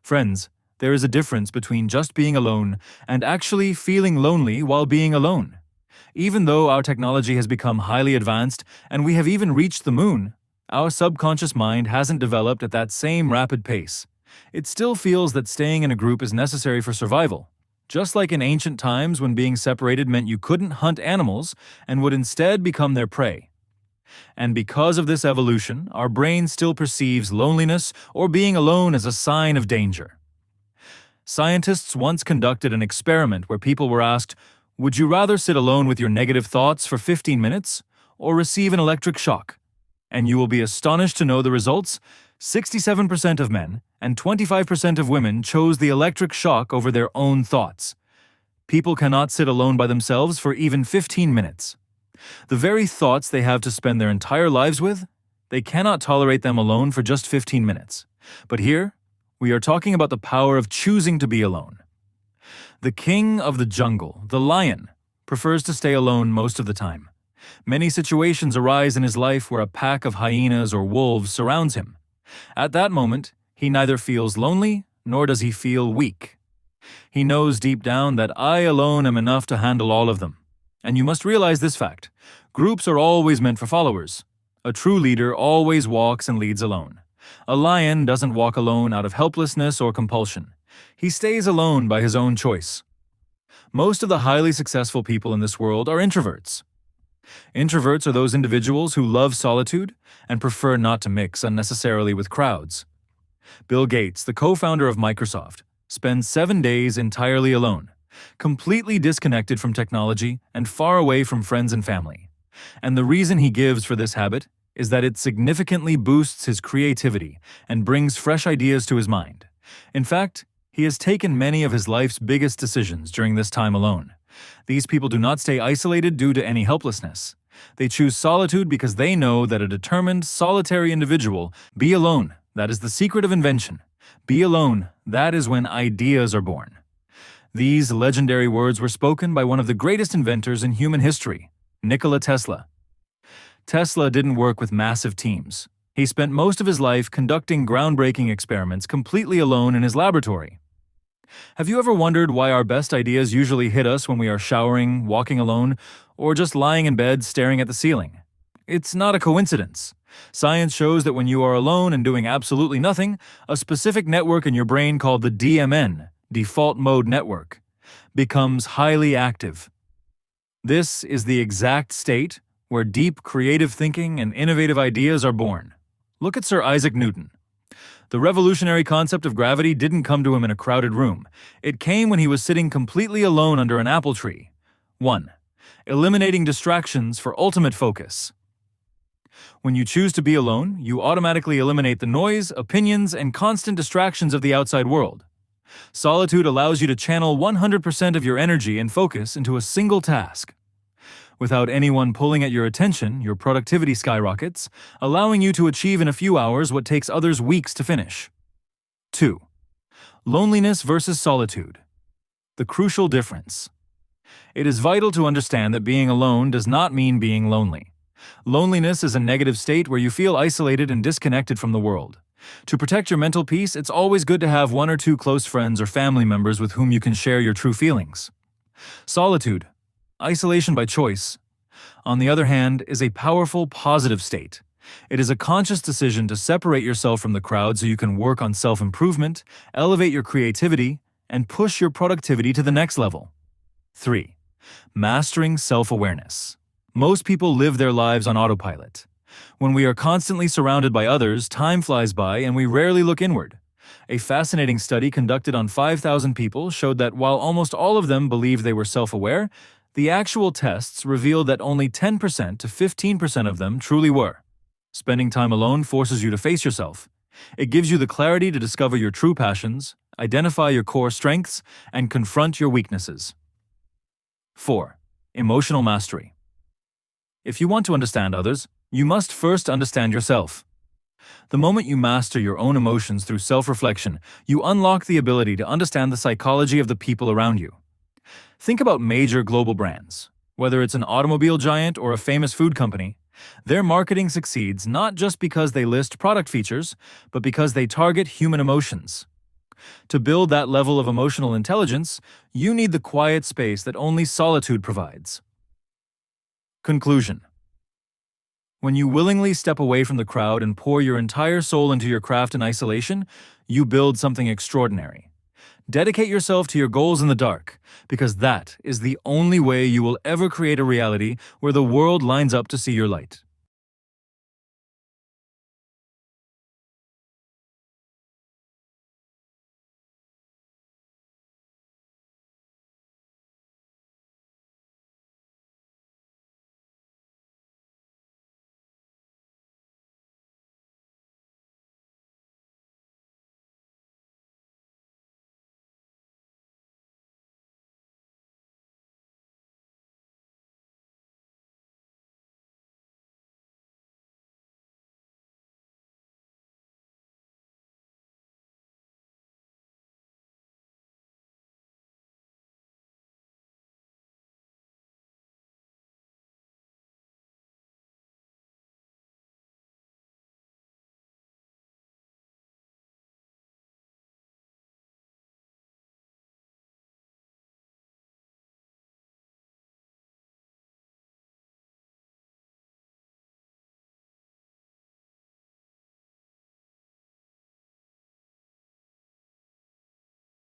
Friends, there is a difference between just being alone and actually feeling lonely while being alone. Even though our technology has become highly advanced and we have even reached the moon, our subconscious mind hasn't developed at that same rapid pace. It still feels that staying in a group is necessary for survival. Just like in ancient times when being separated meant you couldn't hunt animals and would instead become their prey. And because of this evolution, our brain still perceives loneliness or being alone as a sign of danger. Scientists once conducted an experiment where people were asked, would you rather sit alone with your negative thoughts for 15 minutes or receive an electric shock? And you will be astonished to know the results. 67% of men and 25% of women chose the electric shock over their own thoughts. People cannot sit alone by themselves for even 15 minutes. The very thoughts they have to spend their entire lives with, they cannot tolerate them alone for just 15 minutes. But here, we are talking about the power of choosing to be alone. The king of the jungle, the lion, prefers to stay alone most of the time. Many situations arise in his life where a pack of hyenas or wolves surrounds him. At that moment, he neither feels lonely nor does he feel weak. He knows deep down that I alone am enough to handle all of them. And you must realize this fact. Groups are always meant for followers. A true leader always walks and leads alone. A lion doesn't walk alone out of helplessness or compulsion. He stays alone by his own choice. Most of the highly successful people in this world are introverts. Introverts are those individuals who love solitude and prefer not to mix unnecessarily with crowds. Bill Gates, the co-founder of Microsoft, spends 7 days entirely alone, completely disconnected from technology and far away from friends and family. And the reason he gives for this habit is that it significantly boosts his creativity and brings fresh ideas to his mind. In fact, he has taken many of his life's biggest decisions during this time alone. These people do not stay isolated due to any helplessness. They choose solitude because they know that a determined, solitary individual, be alone, that is the secret of invention. Be alone, that is when ideas are born. These legendary words were spoken by one of the greatest inventors in human history, Nikola Tesla. Tesla didn't work with massive teams. He spent most of his life conducting groundbreaking experiments completely alone in his laboratory. Have you ever wondered why our best ideas usually hit us when we are showering, walking alone, or just lying in bed staring at the ceiling? It's not a coincidence. Science shows that when you are alone and doing absolutely nothing, a specific network in your brain called the DMN, default mode network, becomes highly active. This is the exact state where deep creative thinking and innovative ideas are born. Look at Sir Isaac Newton. The revolutionary concept of gravity didn't come to him in a crowded room. It came when he was sitting completely alone under an apple tree. 1. Eliminating distractions for ultimate focus. When you choose to be alone, you automatically eliminate the noise, opinions, and constant distractions of the outside world. Solitude allows you to channel 100% of your energy and focus into a single task. Without anyone pulling at your attention, your productivity skyrockets, allowing you to achieve in a few hours what takes others weeks to finish. 2. Loneliness versus solitude. The crucial difference. It is vital to understand that being alone does not mean being lonely. Loneliness is a negative state where you feel isolated and disconnected from the world. To protect your mental peace, it's always good to have 1 or 2 close friends or family members with whom you can share your true feelings. Solitude, isolation by choice, on the other hand, is a powerful, positive state. It is a conscious decision to separate yourself from the crowd so you can work on self-improvement, elevate your creativity, and push your productivity to the next level. 3. Mastering self-awareness. Most people live their lives on autopilot. When we are constantly surrounded by others, time flies by and we rarely look inward. A fascinating study conducted on 5,000 people showed that while almost all of them believed they were self-aware, the actual tests revealed that only 10% to 15% of them truly were. Spending time alone forces you to face yourself. It gives you the clarity to discover your true passions, identify your core strengths, and confront your weaknesses. 4. Emotional mastery. If you want to understand others, you must first understand yourself. The moment you master your own emotions through self-reflection, you unlock the ability to understand the psychology of the people around you. Think about major global brands. Whether it's an automobile giant or a famous food company, their marketing succeeds not just because they list product features, but because they target human emotions. To build that level of emotional intelligence, you need the quiet space that only solitude provides. Conclusion. When you willingly step away from the crowd and pour your entire soul into your craft in isolation, you build something extraordinary. Dedicate yourself to your goals in the dark, because that is the only way you will ever create a reality where the world lines up to see your light.